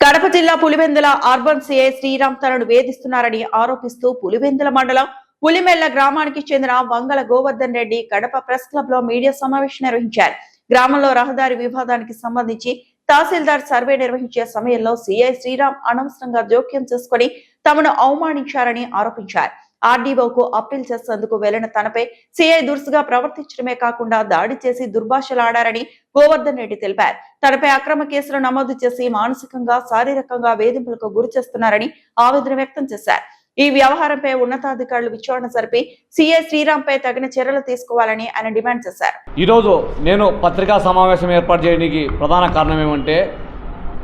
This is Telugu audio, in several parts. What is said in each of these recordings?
కడప జిల్లా పులివెందుల అర్బన్ సిఐ శ్రీరామ్ తనను వేధిస్తున్నారని ఆరోపిస్తూ పులివెందుల మండలం పులిమెల్ల గ్రామానికి చెందిన వంగల గోవర్ధన్ రెడ్డి కడప ప్రెస్ క్లబ్ లో మీడియా సమావేశం నిర్వహించారు. గ్రామంలో రహదారి వివాదానికి సంబంధించి తహసీల్దార్ సర్వే నిర్వహించే సమయంలో సిఐ శ్రీరామ్ అనవసరంగా జోక్యం చేసుకుని తమను అవమానించారని ఆరోపించారు. ఆర్డీఓకు అప్పీల్ చేసేందుకు వెళ్లిన తనపై సిఐ దురుసుగా ప్రవర్తించడమే కాకుండా దాడి చేసి దుర్భాషలాడారని గోవర్ధన్ రెడ్డి తెలిపారు. తనపై అక్రమ కేసులు నమోదు చేసి మానసికంగా శారీరకంగా వేధింపులకు గురి చేస్తున్నారని ఆవేదన వ్యక్తం చేశారు. ఈ వ్యవహారంపై ఉన్నతాధికారులు విచారణ జరిపి సిఐ శ్రీరామ్ పై తగిన చర్యలు తీసుకోవాలని ఆయన డిమాండ్ చేశారు. ఈరోజు నేను పత్రికా సమావేశం ఏర్పాటు చేయడానికి ప్రధాన కారణం ఏమంటే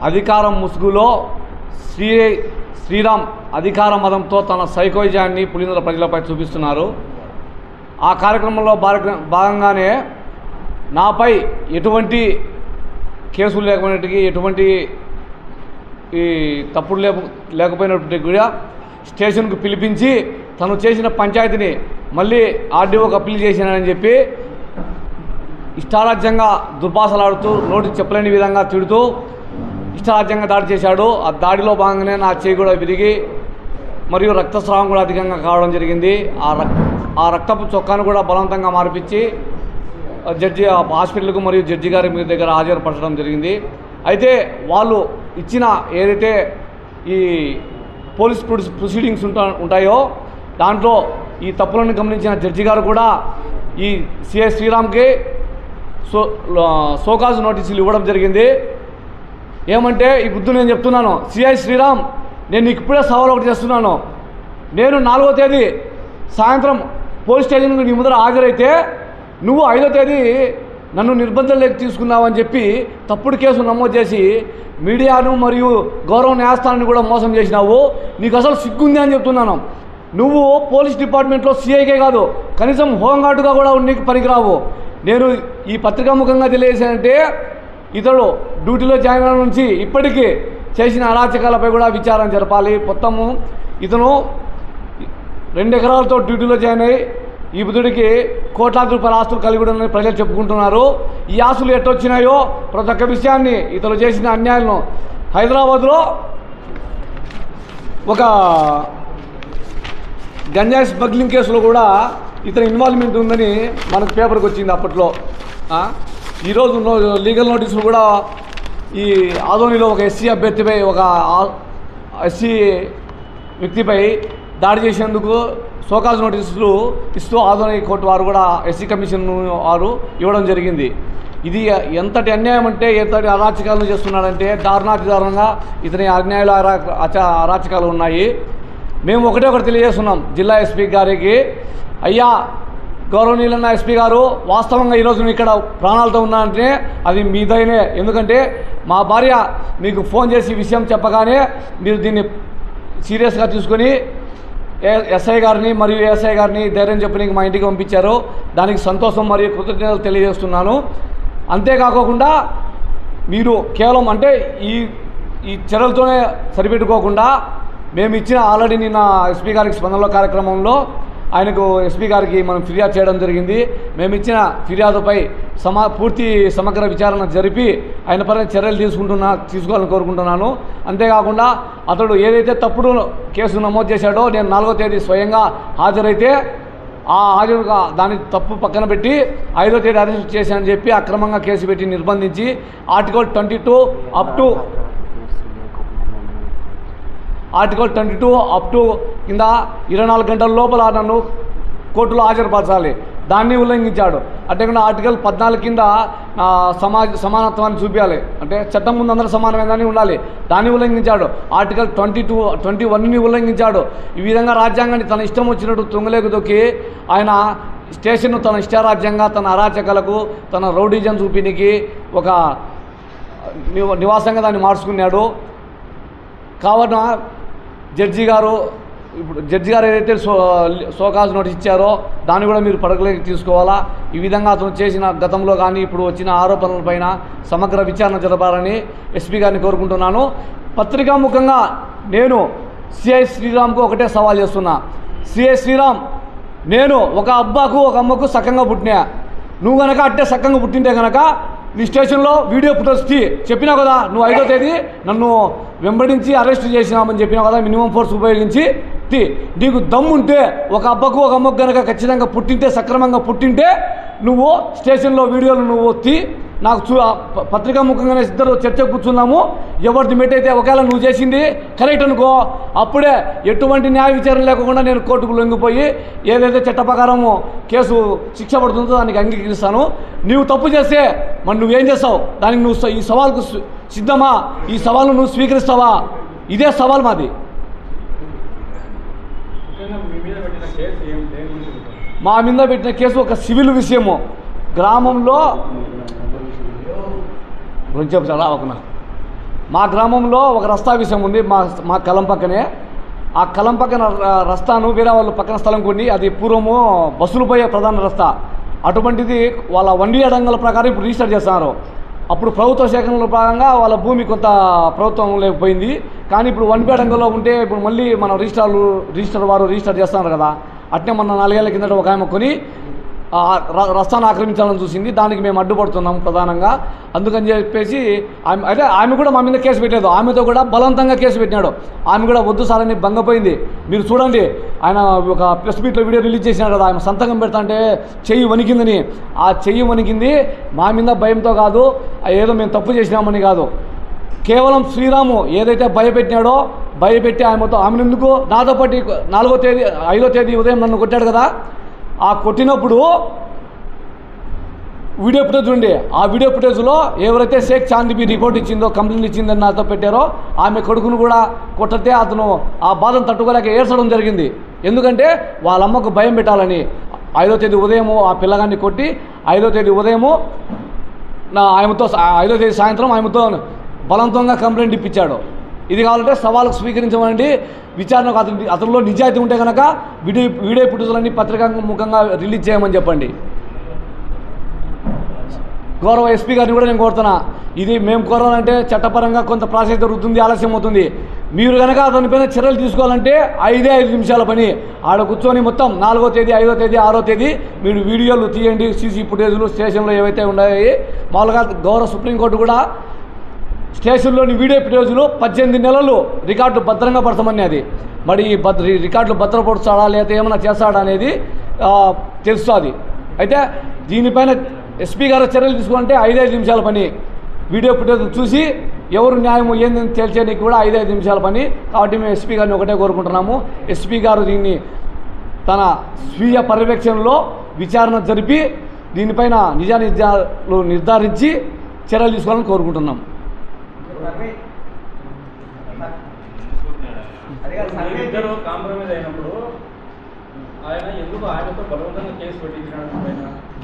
అధికారం ముసుగులో శ్రీరామ్ అధికార మదంతో తన సైకోయిజాన్ని పులివెందుల ప్రజలపై చూపిస్తున్నారు. ఆ కార్యక్రమంలో భాగంగానే నాపై ఎటువంటి కేసులు లేకపోయినట్టుగా ఎటువంటి ఈ తప్పుడు లేకపోయినప్పటికీ కూడా స్టేషన్కు పిలిపించి తను చేసిన పంచాయతీని మళ్ళీ ఆర్డీఓకి అప్పీల్ చేసినానని చెప్పి ఇష్టారాజ్యంగా దుర్భాషలాడుతూ నోటికి చెప్పలేని విధంగా తిడుతూ ఇష్టారాజ్యంగా దాడి చేశాడు. ఆ దాడిలో భాగంగానే నా చేయి కూడా విరిగి మరియు రక్తస్రావం కూడా అధికంగా కావడం జరిగింది. ఆ రక్తపు చొక్కాను కూడా బలవంతంగా మార్పించి జడ్జి హాస్పిటల్కు మరియు జడ్జి గారి మీ దగ్గర హాజరుపరచడం జరిగింది. అయితే వాళ్ళు ఇచ్చిన ఏదైతే ఈ పోలీస్ ప్రొసీడింగ్స్ ఉంటాయో దాంట్లో ఈ తప్పులను గమనించిన జడ్జి గారు కూడా ఈ సిఐ శ్రీరామ్కి సోకాజ్ నోటీసులు ఇవ్వడం జరిగింది. ఏమంటే ఈ బుద్ధు నేను చెప్తున్నాను, సిఐ శ్రీరామ్ నేను నీకు ఇప్పుడే సవాల్ ఒకటి చేస్తున్నాను. నేను 4వ తేదీ సాయంత్రం పోలీస్ స్టేషన్కి నీ ముందర హాజరైతే నువ్వు 5వ తేదీ నన్ను నిర్బంధంలోకి తీసుకున్నావని చెప్పి తప్పుడు కేసు నమోదు చేసి మీడియాను మరియు గౌరవ న్యాయస్థానాన్ని కూడా మోసం చేసినావు. నీకు అసలు సిగ్గుంది అని చెప్తున్నాను. నువ్వు పోలీస్ డిపార్ట్మెంట్లో సిఐకే కాదు కనీసం హోంగార్డుగా కూడా నీకు పనికిరావు. నేను ఈ పత్రికాముఖంగా తెలియజేశానంటే ఇతడు డ్యూటీలో జాయిన్ అయిన నుంచి ఇప్పటికీ చేసిన అరాచకాలపై కూడా విచారణ జరపాలి. మొత్తము ఇతను 2 ఎకరాలతో డ్యూటీలో జాయిన్ అయ్యి ఈ బుద్ధుడికి కోట్లాది రూపాయల ఆస్తులు కలిగి ఉండని ప్రజలు చెప్పుకుంటున్నారు. ఈ ఆస్తులు ఎట్టొచ్చినాయో ప్రతి ఒక్క విషయాన్ని ఇతను చేసిన అన్యాయాలను హైదరాబాద్లో ఒక గంజాయి స్మగ్లింగ్ కేసులో కూడా ఇతని ఇన్వాల్వ్మెంట్ ఉందని మనకు పేపర్కి వచ్చింది అప్పట్లో. ఈరోజు లీగల్ నోటీసులు కూడా ఈ ఆదోనిలో ఒక ఎస్సీ అభ్యర్థిపై ఒక ఎస్సీ వ్యక్తిపై దాడి చేసేందుకు సోకాజ్ నోటీసులు ఇస్తూ ఆదోని కోర్టు వారు కూడా ఎస్సీ కమిషన్ వారు ఇవ్వడం జరిగింది. ఇది ఎంతటి అన్యాయం అంటే ఎంతటి అరాచకాలను చేస్తున్నాడంటే దారుణంగా ఇతని అన్యాయాలు అరాచకాలు ఉన్నాయి. మేము ఒకటి తెలియజేస్తున్నాం జిల్లా ఎస్పీ గారికి, అయ్యా గౌరవనీయులన్న ఎస్పీ గారు, వాస్తవంగా ఈరోజు ఇక్కడ ప్రాణాలతో ఉన్నానంటే అది మీదైనే. ఎందుకంటే మా భార్య మీకు ఫోన్ చేసి విషయం చెప్పగానే మీరు దీన్ని సీరియస్గా తీసుకొని ఎస్ఐ గారిని మరియు ఏఎస్ఐ గారిని ధైర్యం చెప్పడానికి మా ఇంటికి పంపించారు. దానికి సంతోషం మరియు కృతజ్ఞతలు తెలియజేస్తున్నాను. అంతేకాకుండా మీరు కేవలం అంటే ఈ చర్యలతోనే సరిపెట్టుకోకుండా మేము ఇచ్చిన ఆల్రెడీ నిన్న ఎస్పీ గారికి స్పందనలో కార్యక్రమంలో ఆయనకు ఎస్పీ గారికి మనం ఫిర్యాదు చేయడం జరిగింది. మేము ఇచ్చిన ఫిర్యాదుపై పూర్తి సమగ్ర విచారణ జరిపి ఆయన పైన చర్యలు తీసుకోవాలని కోరుకుంటున్నాను. అంతేకాకుండా అతడు ఏదైతే తప్పుడు కేసు నమోదు చేశాడో నేను 4వ తేదీ స్వయంగా హాజరైతే ఆ హాజరుగా దాని తప్పు పక్కన పెట్టి 5వ తేదీ అరెస్ట్ చేశానని చెప్పి అక్రమంగా కేసు పెట్టి నిర్బంధించి ఆర్టికల్ 22 అప్ టు కింద 24 గంటల లోపల నన్ను కోర్టులో హాజరుపరచాలి. దాన్ని ఉల్లంఘించాడు. అంతేకాకుండా ఆర్టికల్ 14 కింద సమానత్వాన్ని చూపించాలి, అంటే చట్టం ముందు అందరూ సమానమైనదని ఉండాలి. దాన్ని ఉల్లంఘించాడు. ఆర్టికల్ 21ని ఉల్లంఘించాడు. ఈ విధంగా రాజ్యాంగాన్ని తన ఇష్టం వచ్చినట్టు తుంగలేకు దొక్కి ఆయన స్టేషన్ను తన ఇష్టారాజ్యంగా తన అరాచకాలకు తన రౌడీజం చూపినికి ఒక నివాసంగా దాన్ని మార్చుకున్నాడు. కావున జడ్జి గారు ఏదైతే సోకాజ్ నోటీస్ ఇచ్చారో దాన్ని కూడా మీరు పరిగణలోకి తీసుకోవాలా. ఈ విధంగా అతను చేసిన గతంలో కానీ ఇప్పుడు వచ్చిన ఆరోపణలపైన సమగ్ర విచారణ జరపాలని ఎస్పీ గారిని కోరుకుంటున్నాను. పత్రికాముఖంగా నేను సిఐ శ్రీరామ్కు ఒకటే సవాల్ చేస్తున్నా. సిఐ శ్రీరామ్, నేను ఒక అబ్బాకు ఒక అమ్మకు సక్కంగా పుట్టినా. నువ్వు కనుక అట్టే సక్కంగా పుట్టింటే కనుక నీ స్టేషన్లో వీడియో ఫుటేజ్ తీ, చెప్పినావు కదా నువ్వు 5వ తేదీ నన్ను వెంబడించి అరెస్ట్ చేసినామని చెప్పినావు కదా, మినిమం ఫోర్స్ ఉపయోగించి తీ. నీకు దమ్ముంటే ఒక అబ్బకు ఒక అమ్మకు కనుక ఖచ్చితంగా పుట్టింటే, సక్రమంగా పుట్టింటే నువ్వు స్టేషన్లో వీడియోలు నువ్వు తీ. నాకు పత్రికా ముఖంగానే ఇద్దరు చర్చ కూర్చున్నాము. ఎవరిది మెట్టయితే ఒకవేళ నువ్వు చేసింది కరెక్ట్ అనుకో, అప్పుడే ఎటువంటి న్యాయ విచారణ లేకుండా నేను కోర్టుకు లొంగిపోయి ఏదైతే చట్ట ప్రకారము కేసు శిక్ష పడుతుందో దానికి అంగీకరిస్తాను. నీవు తప్పు చేస్తే మరి నువ్వేం చేస్తావు, దానికి నువ్వు ఈ సవాల్కు సిద్ధమా, ఈ సవాల్ను నువ్వు స్వీకరిస్తావా? ఇదే సవాల్ మాది. మా మీద పెట్టిన కేసు ఒక సివిల్ విషయము. గ్రామంలో రావకున్నా మా గ్రామంలో ఒక రస్తా విషయం ఉంది. మా కలం పక్కనే. ఆ కలం పక్కన రస్తాను వేరే వాళ్ళు పక్కన స్థలం కొన్ని, అది పూర్వము బస్సులు పోయే ప్రధాన రస్తా. అటువంటిది వాళ్ళ 1 అడంగుల ప్రకారం ఇప్పుడు రిజిస్టర్ చేస్తున్నారు. అప్పుడు ప్రభుత్వ సేకరణలో భాగంగా వాళ్ళ భూమి కొంత ప్రభుత్వం లేకపోయింది. కానీ ఇప్పుడు 1 అడంగులో ఉంటే ఇప్పుడు మళ్ళీ మన రిజిస్టర్ వారు రిజిస్టర్ చేస్తున్నారు కదా. అట్నే మొన్న 4 ఏళ్ల కిందట ఒక ఆమె కొని రస్తాను ఆక్రమించాలని చూసింది. దానికి మేము అడ్డుపడుతున్నాము ప్రధానంగా. అందుకని చెప్పేసి ఆమె కూడా మా మీద కేసు పెట్టలేదు. ఆమెతో కూడా బలవంతంగా కేసు పెట్టినాడు. ఆమె కూడా వద్దు సార్ అని భంగపోయింది. మీరు చూడండి, ఆయన ఒక ప్రెస్ మీట్లో వీడియో రిలీజ్ చేసినాడు కదా, ఆమె సంతకం పెడతా అంటే చెయ్యి వణికిందని. ఆ చెయ్యి వణికింది మా మీద భయంతో కాదు, ఏదో మేము తప్పు చేసినామని కాదు. కేవలం శ్రీరాము ఏదైతే భయపెట్టినాడో, భయపెట్టి ఆమెను ఎందుకు నాతో పాటు 5వ తేదీ ఉదయం నన్ను కొట్టాడు కదా. ఆ కొట్టినప్పుడు వీడియో ఫుటేజ్ ఉండి, ఆ వీడియో ఫుటేజ్లో ఎవరైతే షేక్ చాందిబీ రిపోర్ట్ ఇచ్చిందో, కంప్లైంట్ ఇచ్చిందని నాతో పెట్టారో, ఆమె కొడుకును కూడా కొట్టితే అతను ఆ బాధను తట్టుకోలేక ఏడ్చడం జరిగింది. ఎందుకంటే వాళ్ళ అమ్మకు భయం పెట్టాలని 5వ తేదీ ఉదయము ఆ పిల్లగాన్ని కొట్టి 5వ తేదీ ఉదయము ఆమెతో 5వ తేదీ సాయంత్రం ఆమెతో బలవంతంగా కంప్లైంట్ ఇప్పించాడు. ఇది కావాలంటే సవాలుకు స్వీకరించమనండి. విచారణకు అతనిలో నిజాయితీ ఉంటే కనుక వీడియో ఫుటేజ్లన్నీ పత్రికా ముఖంగా రిలీజ్ చేయమని చెప్పండి. గౌరవ ఎస్పీ గారిని కూడా నేను కోరుతున్నా, ఇది మేము కోరాలంటే చట్టపరంగా కొంత ప్రాసెస్ జరుగుతుంది, ఆలస్యం అవుతుంది. మీరు కనుక అతనిపైన చర్యలు తీసుకోవాలంటే 5 నిమిషాల పని. ఆడ కూర్చొని మొత్తం 4వ తేదీ 5వ తేదీ 6వ తేదీ మీరు వీడియోలు తీయండి. సీసీ ఫుటేజ్లు స్టేషన్లో ఏవైతే ఉన్నాయి. మామూలుగా గౌరవ సుప్రీంకోర్టు కూడా స్టేషన్లోని వీడియో ఫుటేజ్లు 18 నెలలు రికార్డు భద్రంగా పడతామని. అది మరి ఈ రికార్డులు భద్రపరుస్తాడా లేకపోతే ఏమైనా చేస్తాడా అనేది తెలుస్తుంది. అయితే దీనిపైన ఎస్పీ గారు చర్యలు తీసుకుంటే 5 నిమిషాల పని. వీడియో ఫుటేజ్ చూసి ఎవరు న్యాయము ఏందని తేల్చేయడానికి కూడా 5 నిమిషాల పని. కాబట్టి మేము ఎస్పీ గారిని ఒకటే కోరుకుంటున్నాము, ఎస్పీ గారు దీన్ని తన స్వీయ పర్యవేక్షణలో విచారణ జరిపి దీనిపైన నిజాలు నిర్ధారించి చర్యలు తీసుకోవాలని కోరుకుంటున్నాం.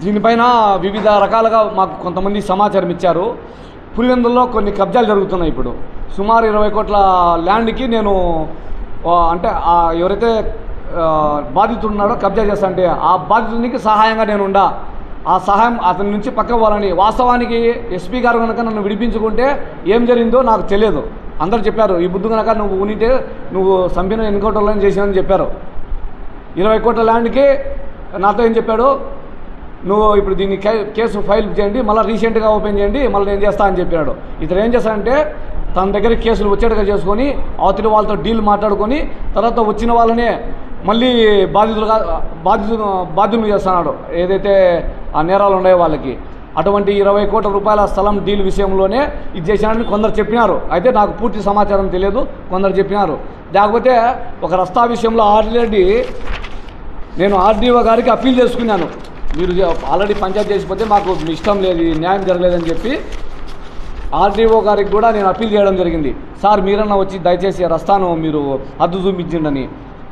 దీనిపైన వివిధ రకాలుగా మాకు కొంతమంది సమాచారం ఇచ్చారు. పులివెందుల్లో కొన్ని కబ్జాలు జరుగుతున్నాయి. ఇప్పుడు సుమారు 20 కోట్ల ల్యాండ్కి నేను అంటే ఎవరైతే బాధితుడు ఉన్నాడో కబ్జా చేస్తా అంటే ఆ బాధితునికి సహాయంగా నేను ఉండా. ఆ సహాయం అతని నుంచి పక్క పోవాలని. వాస్తవానికి ఎస్పీ గారు కనుక నన్ను విడిపించుకుంటే ఏం జరిగిందో నాకు తెలియదు. అందరూ చెప్పారు, ఈ బుద్ధు కనుక నువ్వు ఉంటే నువ్వు సంపిన ఎన్కౌంటర్లను చేసావని చెప్పారు. 20 కోట్ల ల్యాండ్కి నాతో ఏం చెప్పాడు, నువ్వు ఇప్పుడు దీన్ని కేసు ఫైల్ చేయండి, మళ్ళీ రీసెంట్గా ఓపెన్ చేయండి, మళ్ళీ నేను చేస్తా అని చెప్పాడు. ఇతను ఏం చేస్తాడంటే తన దగ్గర కేసులు వచ్చేట్టుగా చేసుకొని అవతలి వాళ్ళతో డీల్ మాట్లాడుకొని తర్వాత వచ్చిన వాళ్ళనే మళ్ళీ బాధ్యులు చేస్తున్నాడు. ఏదైతే ఆ నేరాలు ఉన్నాయో వాళ్ళకి అటువంటి 20 కోట్ల రూపాయల స్థలం డీల్ విషయంలోనే ఇది చేశానని కొందరు చెప్పినారు. అయితే నాకు పూర్తి సమాచారం తెలియదు, కొందరు చెప్పినారు. లేకపోతే ఒక రస్తా విషయంలో ఆల్రెడీ నేను ఆర్డీఓ గారికి అప్పీల్ చేసుకున్నాను. మీరు ఆల్రెడీ పంచాయతీ చేసిపోతే మాకు ఇష్టం లేదు, న్యాయం జరగలేదని చెప్పి ఆర్డీఓ గారికి కూడా నేను అప్పీల్ చేయడం జరిగింది. సార్ మీరన్నా వచ్చి దయచేసి రస్తాను మీరు హద్దు చూపించండి.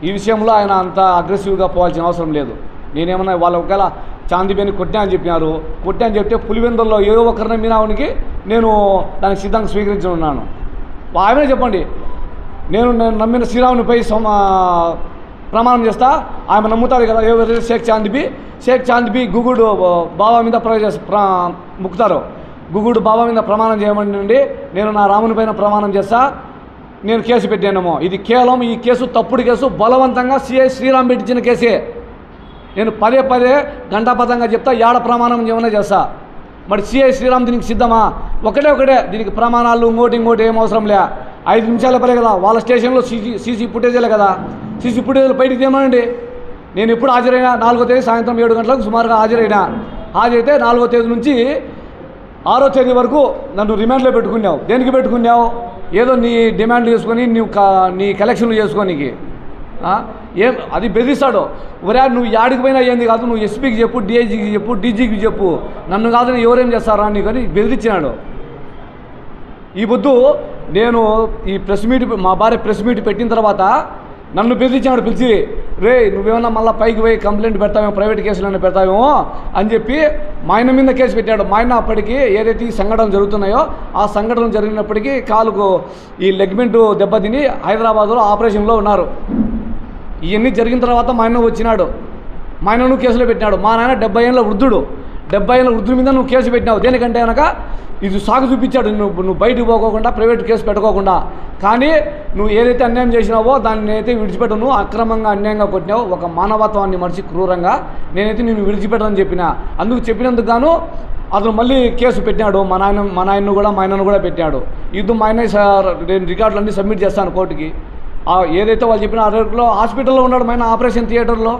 ఈ విషయంలో ఆయన అంత అగ్రెసివ్గా పోవాల్సిన అవసరం లేదు. నేనేమన్నా వాళ్ళ ఒకవేళ చాందిబేని కొట్టా అని చెప్పినారు, కొట్టా అని చెప్తే పులివెందుల్లో ఏదో ఒకరిని మీనావునికి నేను దానికి సిద్ధంగా స్వీకరించి ఉన్నాను. ఆయనే చెప్పండి, నేను నమ్మిన శ్రీరామునిపై ప్రమాణం చేస్తా, ఆమె నమ్ముతారు కదా ఎవరైతే షేక్ చాందిబీ గుగుడు బాబా మీద ముక్కుతారు. గుగుడు బాబా మీద ప్రమాణం చేయమని నేను నా రాముని పైన ప్రమాణం చేస్తా, నేను కేసు పెట్టానేమో. ఇది కేవలం ఈ కేసు తప్పుడు కేసు, బలవంతంగా సిఐ శ్రీరామ్ పెట్టించిన కేసే. నేను పదే గంటాపదంగా చెప్తా, ఏడ ప్రమాణం ఏమైనా చేస్తా. మరి సిఐ శ్రీరామ్ దీనికి సిద్ధమా? ఒకటే దీనికి ప్రమాణాలు ఇంకోటి ఏం అవసరం లే. 5 నిమిషాల పరే కదా, వాళ్ళ స్టేషన్లో సీసీ ఫుటేజీలే కదా, సీసీ ఫుటేజీలు బయటికి తీయమనండి. నేను ఎప్పుడు హాజరైనా 4వ తేదీ సాయంత్రం 7 గంటలకు సుమారుగా హాజరైతే 4వ తేదీ నుంచి 6వ తేదీ వరకు నన్ను రిమాండ్లో పెట్టుకున్నావు. దేనికి పెట్టుకున్నావు? ఏదో నీ డిమాండ్ చేసుకొని నీ కలెక్షన్లు చేసుకోనికి ఏం అది బెదిరిస్తాడు. నువ్వు యాడికి పోయినా ఏంది కాదు, నువ్వు ఎస్పీకి చెప్పు, డిఐజీకి చెప్పు, డీజీకి చెప్పు, నన్ను కాదని ఎవరేం చేస్తారా నీకు అని బెదిరించినాడు. ఈ పొద్దు నేను ఈ మా భార్య ప్రెస్ మీట్ పెట్టిన తర్వాత నన్ను బెదిరించాడు పిలిచి, రే నువ్వేమన్నా మళ్ళీ పైకి పోయి కంప్లైంట్ పెడతావేమో, ప్రైవేట్ కేసులన్నీ పెడతావేమో అని చెప్పి మా ఆయన మీద కేసు పెట్టాడు. మా ఆయన అప్పటికి ఏదైతే ఈ సంఘటనలు జరుగుతున్నాయో ఆ సంఘటనలు జరిగినప్పటికీ కాలుకు ఈ లెగ్మెంట్ దెబ్బతిని హైదరాబాద్లో ఆపరేషన్లో ఉన్నారు. ఇవన్నీ జరిగిన తర్వాత మా ఆయన వచ్చినాడు. మా ఆయనను కేసులో పెట్టినాడు. మా నాయన 70 ఏళ్ళ వృద్ధుడు. 70 ఏళ్ళ వృద్ధుడి మీద నువ్వు కేసు పెట్టినావు. దేనికంటే కనుక ఇది సాగు చూపించాడు, నువ్వు బయటకు పోకోకుండా, ప్రైవేట్ కేసు పెట్టుకోకుండా. కానీ నువ్వు ఏదైతే అన్యాయం చేసినావో దాన్ని నేనైతే విడిచిపెట్టను. అక్రమంగా అన్యాయంగా కొట్టినావు, ఒక మానవత్వాన్ని మనిషి క్రూరంగా, నేనైతే నేను విడిచిపెట్టనని చెప్పిన. అందుకు చెప్పినందుకు గాను అతను మళ్ళీ కేసు పెట్టినాడు. మా ఆయనను కూడా పెట్టాడు. ఇది మా ఆయన నేను రికార్డులు అన్నీ సబ్మిట్ చేస్తాను కోర్టుకి. ఏదైతే వాళ్ళు చెప్పిన అరకులో హాస్పిటల్లో ఉన్నాడు, మా ఆయన ఆపరేషన్ థియేటర్లో.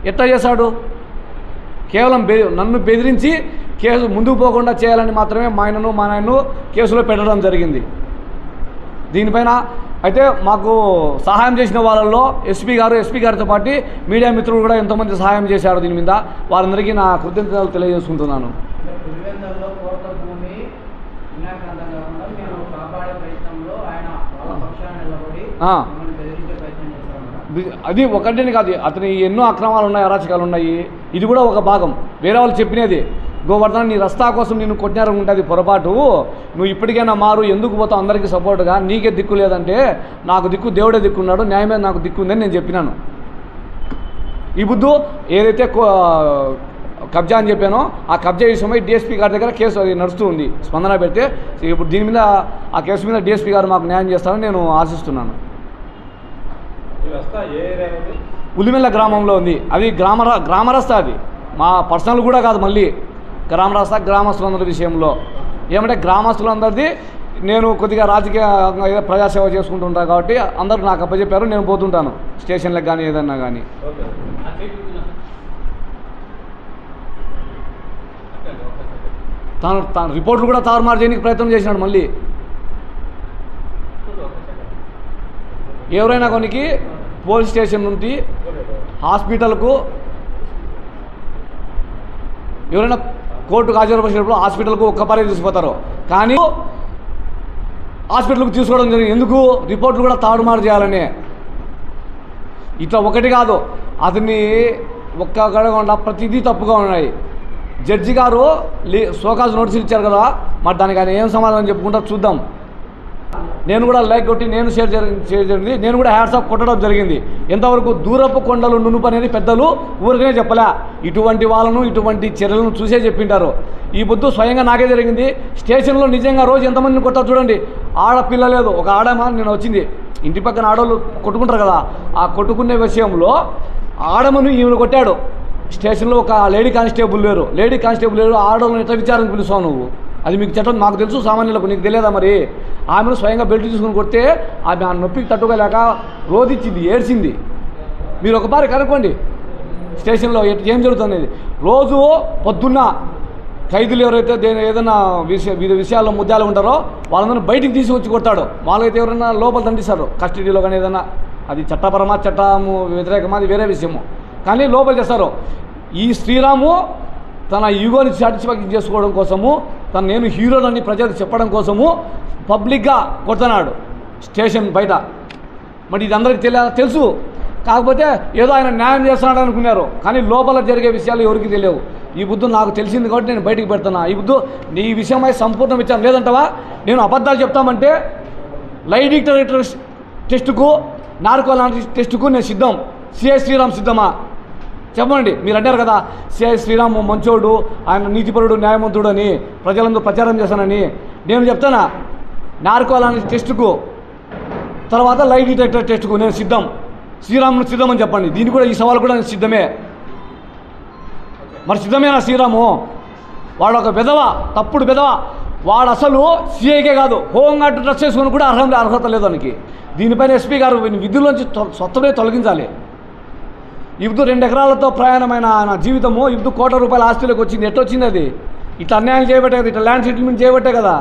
ఎట్లా చేశాడు? కేవలం నన్ను బెదిరించి కేసు ముందుకు పోకుండా చేయాలని మాత్రమే మా నాయన్ను కేసులో పెట్టడం జరిగింది. దీనిపైన అయితే మాకు సహాయం చేసిన వాళ్ళల్లో ఎస్పీ గారితో పాటు మీడియా మిత్రులు కూడా ఎంతోమంది సహాయం చేశారు. దీని మీద వారందరికీ నా కృతజ్ఞతలు తెలియజేసుకుంటున్నాను. అది ఒకటేని కాదు, అతని ఎన్నో అక్రమాలు ఉన్నాయి, అరాచకాలు ఉన్నాయి. ఇది కూడా ఒక భాగం. వేరే వాళ్ళు చెప్పినది, గోవర్ధన్ నీ రస్తా కోసం నిన్ను కొట్టినారు ఉంటుంది పొరపాటు, నువ్వు ఇప్పటికైనా మారు, ఎందుకు పోతావు అందరికీ సపోర్ట్గా, నీకే దిక్కు లేదంటే నాకు దిక్కు దేవుడే దిక్కున్నాడు, న్యాయమే నాకు దిక్కు ఉందని నేను చెప్పినాను. ఈ బుద్ధు ఏదైతే కబ్జా అని చెప్పానో ఆ కబ్జా విషయమై డిఎస్పీ గారి దగ్గర కేసు అది నడుస్తూ ఉంది, స్పందన పెడితే. ఇప్పుడు దీని మీద ఆ కేసు మీద డిఎస్పీ గారు మాకు న్యాయం చేస్తారని నేను ఆశిస్తున్నాను. పులిమెల్ల గ్రామంలో ఉంది. అది గ్రామరస్త, అది మా పర్సనల్ కూడా కాదు, మళ్ళీ గ్రామరస్త గ్రామస్తులందరి విషయంలో. ఏమంటే గ్రామస్తులందరిది నేను కొద్దిగా రాజకీయ ప్రజాసేవ చేసుకుంటుంటాను కాబట్టి అందరూ నాకు అప్పచెప్పారు, నేను పోతుంటాను స్టేషన్లకు కానీ ఏదన్నా కానీ. తాను రిపోర్ట్లు కూడా తారుమారు చేయడానికి ప్రయత్నం చేసినాడు. మళ్ళీ ఎవరైనా కొనికి పోలీస్ స్టేషన్ నుండి హాస్పిటల్కు, ఎవరైనా కోర్టుకు హాజరుపరిచినప్పుడు హాస్పిటల్కు ఒక్కపారే తీసుకుపోతారు, కానీ హాస్పిటల్కు తీసుకోవడం జరిగింది. ఎందుకు? రిపోర్ట్లు కూడా తారుమారు చేయాలని. ఇట్లా ఒకటి కాదు, అతన్ని ఒక్క గడకుండా ప్రతిదీ తప్పుగా ఉన్నాయి. జడ్జి గారు షోకాజ్ నోటీసులు ఇచ్చారు కదా, మరి దానికి ఆయన ఏం సమాధానం చెప్పుకుంటారో చూద్దాం. నేను కూడా లైక్ కొట్టి నేను షేర్ జరిగింది, నేను కూడా హ్యాట్స్ ఆఫ్ కొట్టడం జరిగింది. ఎంతవరకు దూరపు కొండలు నునుపు అనేది పెద్దలు ఊరికనే చెప్పలే, ఇటువంటి వాళ్ళను ఇటువంటి చర్యలను చూసే చెప్పింటారు. ఈ బుద్ధు స్వయంగా నాకే జరిగింది. స్టేషన్లో నిజంగా రోజు ఎంతమందిని కొట్టారు చూడండి. ఆడపిల్ల లేదు, ఒక ఆడమా నేను వచ్చింది, ఇంటి పక్కన ఆడవాళ్ళు కొట్టుకుంటారు కదా, ఆ కొట్టుకునే విషయంలో ఆడమను ఈమెను కొట్టాడు. స్టేషన్లో ఒక లేడీ కానిస్టేబుల్ లేరు, ఆడవాళ్ళని ఎట్లా విచారణకు పిలుస్తావు నువ్వు? అది మీకు చట్టం, మాకు తెలుసు, సామాన్యులకు నీకు తెలియదా? మరి ఆమెను స్వయంగా బెల్ట్ తీసుకుని కొడితే ఆమె ఆ నొప్పికి తట్టుకోలేక రోధించింది, ఏడ్చింది. మీరు ఒకసారి కనుక్కోండి స్టేషన్లో ఏం జరుగుతుంది. రోజు పొద్దున్న ఖైదీలు ఎవరైతే ఏదైనా వివిధ విషయాల్లో ముద్దాలు ఉంటారో వాళ్ళందరూ బయటికి తీసుకొచ్చి కొడతాడు. వాళ్ళైతే ఎవరైనా లోపల దండిస్తారు కస్టడీలో కానీ ఏదైనా, అది చట్టపరమా చట్టము వ్యతిరేకమా అది వేరే విషయము, కానీ లోపల చేస్తారు. ఈ శ్రీరాము తన ఈగోని సాటిస్ఫాక్షన్ చేసుకోవడం కోసము, నేను హీరోలని ప్రజలకు చెప్పడం కోసము పబ్లిక్గా కొడుతున్నాడు స్టేషన్ బయట. మరి ఇది అందరికీ తెలుసు, కాకపోతే ఏదో ఆయన న్యాయం చేస్తున్నాడు అనుకున్నారు, కానీ లోపల జరిగే విషయాలు ఎవరికి తెలియవు. ఈ బుద్ధు నాకు తెలిసింది కాబట్టి నేను బయటికి పెడుతున్నా. ఈ బుద్ధు నీ విషయమై సంపూర్ణ విచారణ లేదంటవా? నేను అబద్ధాలు చెప్తామంటే లై డిటెక్టర్ టెస్టుకు, నార్కో టెస్టుకు నేను సిద్ధం. సిఐ శ్రీరామ్ సిద్ధమా? చెప్పండి. మీరు అంటారు కదా సిఐ శ్రీరామ్ మంచోడు, ఆయన నీతిపరుడు, న్యాయవంతుడు అని ప్రజలందరూ ప్రచారం చేశానని. నేను చెప్తానా, నార్కో టెస్టుకు తర్వాత లై డిటెక్టర్ టెస్టుకు నేను సిద్ధం. శ్రీరామ్ను సిద్ధమని చెప్పండి. దీనికి కూడా ఈ సవాల్ కూడా నేను సిద్ధమే. మరి సిద్ధమేనా శ్రీరాము? వాడు ఒక విధవ, తప్పుడు విధవ. వాడు అసలు సిఐకే కాదు, హోంగార్డ్ డ్రెస్ చేసుకుని కూడా అర్హత లేదు దానికి. దీనిపైన ఎస్పీ గారు విధుల్లోంచి స్వత్తమే తొలగించాలి. ఇప్పుడు 2 ఎకరాలతో ప్రయాణమైన నా జీవితము ఇప్పుడు ₹1 కోట్ల ఆస్తిలోకి వచ్చింది. ఎట్టొచ్చింది అది? ఇట్లా అన్యాయం చేయబట్టే కదా, ఇట్లా ల్యాండ్ సెటిల్మెంట్ చేయబట్టే కదా.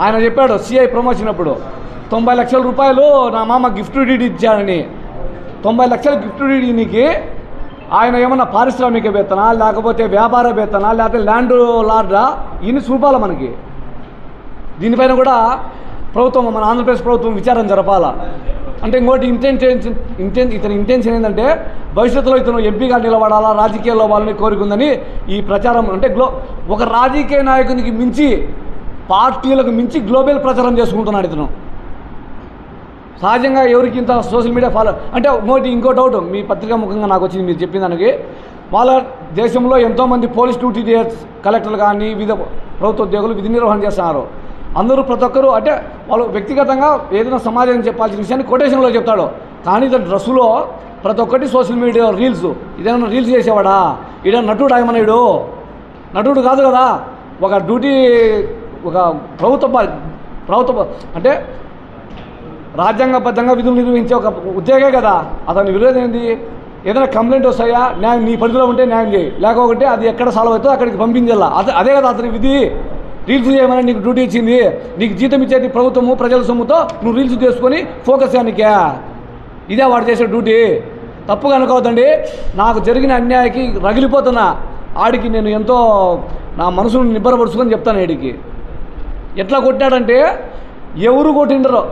ఆయన చెప్పాడు సిఐ ప్రమోషన్ అప్పుడు ₹90 లక్షలు నా మామ గిఫ్ట్ డీడ్ ఇచ్చాడని. 90 లక్షల గిఫ్ట్ డీడీకి ఆయన ఏమన్నా పారిశ్రామికవేత్తనా, లేకపోతే వ్యాపారవేత్తనా, లేకపోతే ల్యాండ్ లార్డా, ఇన్ని చూపాలి మనకి. దీనిపైన కూడా ప్రభుత్వం, మన ఆంధ్రప్రదేశ్ ప్రభుత్వం విచారణ జరపాలా. అంటే ఇంకోటి ఇతని ఇంటెన్షన్ ఏంటంటే భవిష్యత్తులో ఇతను ఎంపీగా నిలబడాలా, రాజకీయాల్లో వాళ్ళని కోరుకుందని ఈ ప్రచారం. అంటే ఒక రాజకీయ నాయకునికి మించి, పార్టీలకు మించి గ్లోబల్ ప్రచారం చేసుకుంటున్నాడు ఇతను. సహజంగా ఎవరికి ఇంత సోషల్ మీడియా ఫాలో అంటే ఇంకో డౌట్ మీ పత్రికా ముఖంగా నాకు వచ్చింది మీరు చెప్పిన దానికి. వాళ్ళ దేశంలో ఎంతోమంది పోలీస్ డ్యూటీ కలెక్టర్లు కానీ వివిధ ప్రభుత్వ ఉద్యోగులు విధి నిర్వహణ చేస్తున్నారు. అందరూ ప్రతి ఒక్కరు అంటే వాళ్ళు వ్యక్తిగతంగా ఏదైనా సమాజానికి చెప్పాల్సిన విషయాన్ని కొటేషన్లో చెప్తాడు. కానీ ఇతను డ్రెస్సులో ప్రతి ఒక్కటి సోషల్ మీడియా రీల్స్. ఇదేమన్నా రీల్స్ చేసేవాడా? ఇదే నటుడు ఆయమన్నాడు? నటుడు కాదు కదా. ఒక డ్యూటీ, ఒక ప్రభుత్వ అంటే రాజ్యాంగబద్ధంగా విధులు నిర్వహించే ఒక ఉద్యోగే కదా. అతని విరోధం ఏంది? ఏదైనా కంప్లైంట్ వస్తాయా, న్యాయం నీ పరిధిలో ఉంటే న్యాయం చేయి, లేకపోతే అది ఎక్కడ సాల్వ్ అవుతుందో అక్కడికి పంపించాలా. అదే కదా అతని విధి. రీల్స్ చేయమని నీకు డ్యూటీ ఇచ్చింది, నీకు జీతం ఇచ్చేది ప్రభుత్వము, ప్రజల సొమ్ముతో నువ్వు రీల్స్ చేసుకొని ఫోకస్ చేయడానికే. ఇదే వాడు చేసే డ్యూటీ. తప్పుగా అనుకోవద్దండి. నాకు జరిగిన అన్యాయకి రగిలిపోతున్నా. ఆడికి నేను ఎంతో నా మనసును నిబ్బరపరుచుకొని చెప్తాను. ఆడికి ఎట్లా కొట్టాడంటే ఎవరు కొట్టిండరో,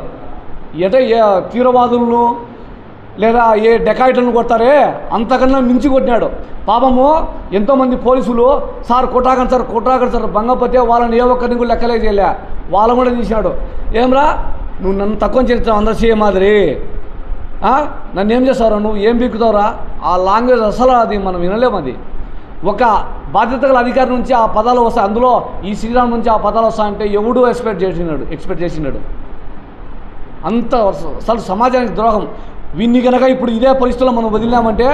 అంటే ఏ తీవ్రవాదులను లేదా ఏ డెకాయిట్లను కొడతారే అంతకన్నా మించి కొట్టినాడు. పాపము ఎంతోమంది పోలీసులు సార్ కొట్టాకండి సార్ బంగపోతే వాళ్ళని ఏ ఒక్కరిని కూడా లెక్కలే చేయలే. వాళ్ళని కూడా తీసినాడు. ఏమ్రా నువ్వు నన్ను తక్కువ చేస్తావు అందరు సీఏ మాదిరి, నన్ను ఏం చేస్తావురా, నువ్వు ఏం బీక్కుతావురా? ఆ లాంగ్వేజ్ అసలు అది మనం వినలేము. అది ఒక బాధ్యత గల అధికారి నుంచి ఆ పదాలు వస్తాయి. అందులో ఈ శ్రీరామ్ నుంచి ఆ పదాలు వస్తాయంటే ఎవడూ ఎక్స్పెక్ట్ చేసినాడు. అంత అసలు సమాజానికి ద్రోహం. వీన్ని కనుక ఇప్పుడు ఇదే పరిస్థితుల్లో మనం వదిలినామంటే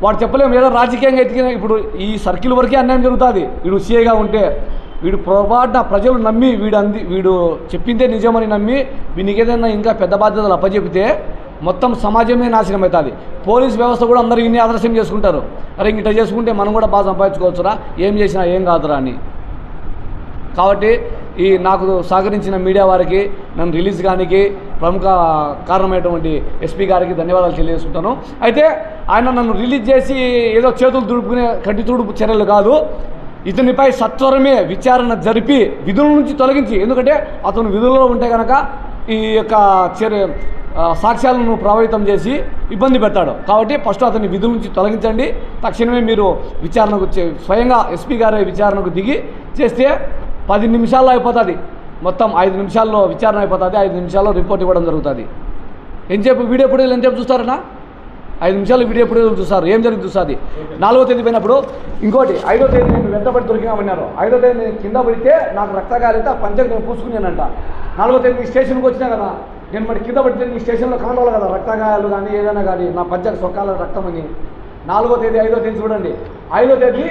వాడు చెప్పలేము. ఏదో రాజకీయంగా ఎత్తికిన ఇప్పుడు ఈ సర్కిల్ వరకే అన్యాయం జరుగుతుంది. వీడు సీఏగా ఉంటే వీడు పొరపాటున ప్రజలు నమ్మి వీడు చెప్పిందే నిజమని నమ్మి వీనికి ఏదైనా ఇంకా పెద్ద బాధ్యతలు అప్పచెపితే మొత్తం సమాజమే నాశనం అవుతుంది. పోలీస్ వ్యవస్థ కూడా అందరూ ఇన్ని ఆదర్శం చేసుకుంటారు. అరే ఇంక ఇట్లా చేసుకుంటే మనం కూడా బాగా సంపాదించుకోవచ్చురా, ఏం చేసినా ఏం కాదురా అని. కాబట్టి ఈ నాకు సహకరించిన మీడియా వారికి, నన్ను రిలీజ్ కానికి ప్రముఖ కారణమైనటువంటి ఎస్పీ గారికి ధన్యవాదాలు తెలియజేసుకుంటాను. అయితే ఆయన నన్ను రిలీజ్ చేసి ఏదో చేతులు తుడుపుకునే కట్టి తుడుపు చర్యలు కాదు, ఇతనిపై సత్వరమే విచారణ జరిపి విధుల నుంచి తొలగించి, ఎందుకంటే అతను విధుల్లో ఉంటే కనుక ఈ యొక్క సాక్ష్యాలను ప్రభావితం చేసి ఇబ్బంది పెడతాడు. కాబట్టి ఫస్ట్ అతన్ని విధుల నుంచి తొలగించండి. తక్షణమే మీరు విచారణకు స్వయంగా ఎస్పీ గారే విచారణకు దిగి చేస్తే 10 నిమిషాల్లో అయిపోతుంది. మొత్తం 5 నిమిషాల్లో విచారణ అయిపోతుంది. 5 నిమిషాల్లో రిపోర్ట్ ఇవ్వడం జరుగుతుంది. ఎంతసేపు వీడియో ఫుటేజ్ ఎంతసేపు చూస్తారన్నా? 5 నిమిషాలు వీడియో ఫుటేజ్ చూస్తారు. ఏం జరిగింది చూస్తుంది. 4వ తేదీ పోయినప్పుడు ఇంకోటి 5వ తేదీ నేను వెంటబడి దొరికినామన్నారు. 5వ తేదీ నేను కింద పడితే నాకు రక్తగాలితే ఆ పంచకు నేను పూసుకున్నానంట. 4వ తేదీ స్టేషన్కి వచ్చినా కదా, నేను మరి కింద పడితే నీ స్టేషన్లో కనవాలి కదా రక్తగాయాలు కానీ ఏదైనా కానీ నా పంచకు సొక్కాల రక్తం అని. 4వ తేదీ 5వ తేదీ చూడండి. 5వ తేదీ